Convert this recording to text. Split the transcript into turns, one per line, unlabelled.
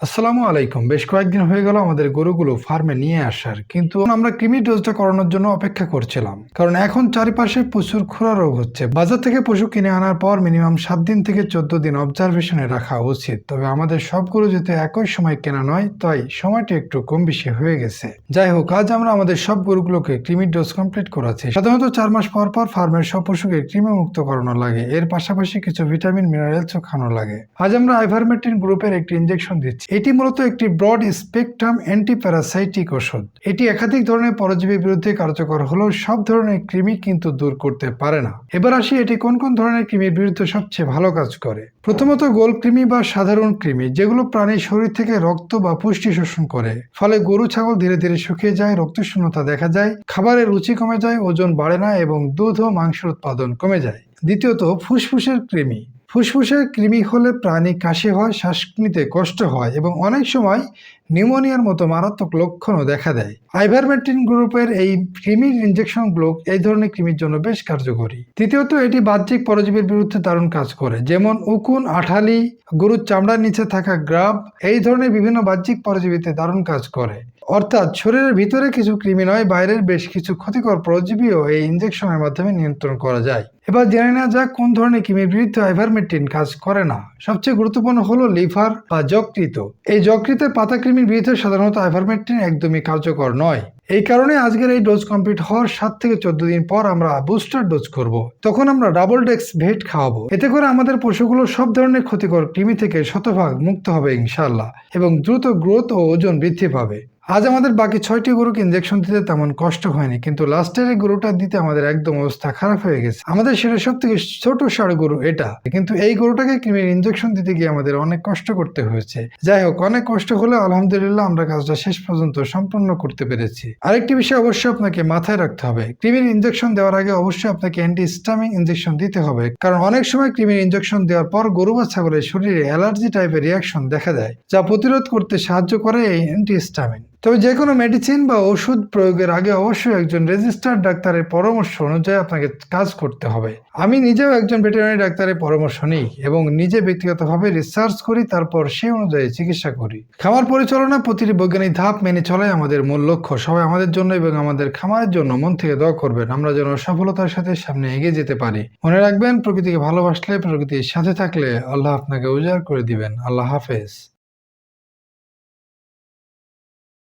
আসসালামু আলাইকুম। বেশ কয়েকদিন হয়ে গেল আমাদের গরুগুলো ফার্মে নিয়ে আসার, কিন্তু আমরা কৃমি ডোজটা করানোর জন্য অপেক্ষা করছিলাম, কারণ এখন চারিপাশে প্রচুর খুরা রোগ হচ্ছে। বাজার থেকে পশু কিনে আনার পর মিনিমাম 7 দিন থেকে 14 দিন অবজারভেশনে রাখা উচিত। তবে আমাদের সব গরু যেতে একই সময় কেনা নয়, তাই সময়টা একটু কম বেশি হয়ে গেছে। যাই হোক, আজ আমরা আমাদের সব গরুগুলোকে কৃমির ডোজ কমপ্লিট করাচ্ছি। সাধারণত 4 মাস পর পর ফার্মের সব পশুকে কৃমি মুক্ত করানো লাগে। এর পাশাপাশি কিছু ভিটামিন মিনারেলসও খাওয়ানো লাগে। আজ আমরা আইভারমেকটিন গ্রুপের একটি ইনজেকশন দিচ্ছি। এটি মূলত একটি ব্রড স্পেকট্রাম অ্যান্টিপ্যারাসাইটিক ওষুধ। এটি একাধিক ধরনের পরজীবীর বিরুদ্ধে কার্যকর হলেও সব ধরনের কৃমি কিন্তু দূর করতে পারে না। এবার আসি এটি কোন কোন ধরনের কৃমির বিরুদ্ধে সবচেয়ে ভালো কাজ করে। প্রথমত গোল কৃমি বা সাধারণ কৃমি, যেগুলো প্রাণীর শরীর থেকে রক্ত বা পুষ্টি শোষণ করে। ফলে গরু ছাগল ধীরে ধীরে শুকিয়ে যায়, রক্তশূন্যতা দেখা যায়, খাবারের রুচি কমে যায়, ওজন বাড়ে না এবং দুধ ও মাংসের উৎপাদন কমে যায়। দ্বিতীয়ত ফুসফুসের কৃমি। ফুসফুসের কৃমি হলে প্রাণী কাশি হয়, শ্বাস নিতে কষ্ট হয় এবং অনেক সময় নিউমোনিয়ার মতো মারাত্মক লক্ষণও দেখা দেয়। আইভারমেকটিন গ্রুপের এই কৃমির ইনজেকশনগুলো এই ধরনের কৃমির জন্য বেশ কার্যকরী। তৃতীয়ত এটি বাহ্যিক পরজীবীর বিরুদ্ধে দারুণ কাজ করে, যেমন উকুন, আঠালি, গরুর চামড়ার নিচে থাকা গ্রাব। এই ধরনের বিভিন্ন বাহ্যিক পরজীবীতে দারুণ কাজ করে। অর্থাৎ শরীরের ভিতরে কিছু কৃমি নয়, বাইরের বেশ কিছু ক্ষতিকর পরজীবীও এই ইনজেকশনের মাধ্যমে নিয়ন্ত্রণ করা যায়। এবার জেনে নেওয়া যাক কোন ধরনের কৃমির বিরুদ্ধে আইভারমেকটিন কাজ করে না। সবচেয়ে গুরুত্বপূর্ণ হলো লিভার বা যকৃত। এই যকৃতের পাতা কৃমির বিরুদ্ধে সাধারণত আইভারমেকটিন একদমই কার্যকর নয়। এই কারণে আজকের এই ডোজ কমপ্লিট হওয়ার 7 থেকে 14 দিন পর আমরা বুস্টার ডোজ করব। তখন আমরা ডাবল ডেক্স ভেট খাওয়াবো। এতে করে আমাদের পশুগুলো সব ধরনের ক্ষতিকর কৃমি থেকে শতভাগ মুক্ত হবে ইনশাআল্লাহ, এবং দ্রুত গ্রোথ ও ওজন বৃদ্ধি পাবে। আজ আমাদের বাকি 6টি গরুকে ইনজেকশন দিতে তেমন কষ্ট হয়নি, কিন্তু লাস্টের এই গরুটা দিতে আমাদের একদম অবস্থা খারাপ হয়ে গেছে। আমাদের সেটা সব থেকে ছোট ষাঁড় গরু এটা, কিন্তু এই গরুটাকে কৃমির ইনজেকশন দিতে গিয়ে আমাদের অনেক কষ্ট করতে হয়েছে। যাই হোক, অনেক কষ্ট হলে আলহামদুলিল্লাহ আমরা কাজটা শেষ পর্যন্ত সম্পন্ন করতে পেরেছি। আরেকটি বিষয় অবশ্যই আপনাকে মাথায় রাখতে হবে, কৃমির ইনজেকশন দেওয়ার আগে অবশ্যই আপনাকে অ্যান্টিহিস্টামিন ইনজেকশন দিতে হবে, কারণ অনেক সময় কৃমির ইনজেকশন দেওয়ার পর গরু বা ছাগলের শরীরে অ্যালার্জি টাইপের রিয়াকশন দেখা দেয়, যা প্রতিরোধ করতে সাহায্য করে এই অ্যান্টিহিস্টামিন। তবে যে কোনো মেডিসিন বা ওষুধ প্রয়োগের আগে অবশ্যই একজন রেজিস্টার্ড ডাক্তারের পরামর্শ অনুযায়ী আপনাকে কাজ করতে হবে। আমি নিজেও একজন ভেটেরিনারি ডাক্তারের পরামর্শ নিই এবং নিজে ব্যক্তিগতভাবে রিসার্চ করি, তারপর সেই অনুযায়ী চিকিৎসা করি। খামার পরিচালনা প্রতিটি বৈজ্ঞানিক ধাপ মেনে চলাই আমাদের মূল লক্ষ্য। সবাই আমাদের জন্য এবং আমাদের খামারের জন্য মন থেকে দোয়া করবেন, আমরা যেন সফলতার সাথে সামনে এগিয়ে যেতে পারি। মনে রাখবেন, প্রকৃতিকে ভালোবাসলে, প্রকৃতির সাথে থাকলে আল্লাহ আপনাকে উজাড় করে দিবেন। আল্লাহ হাফেজ।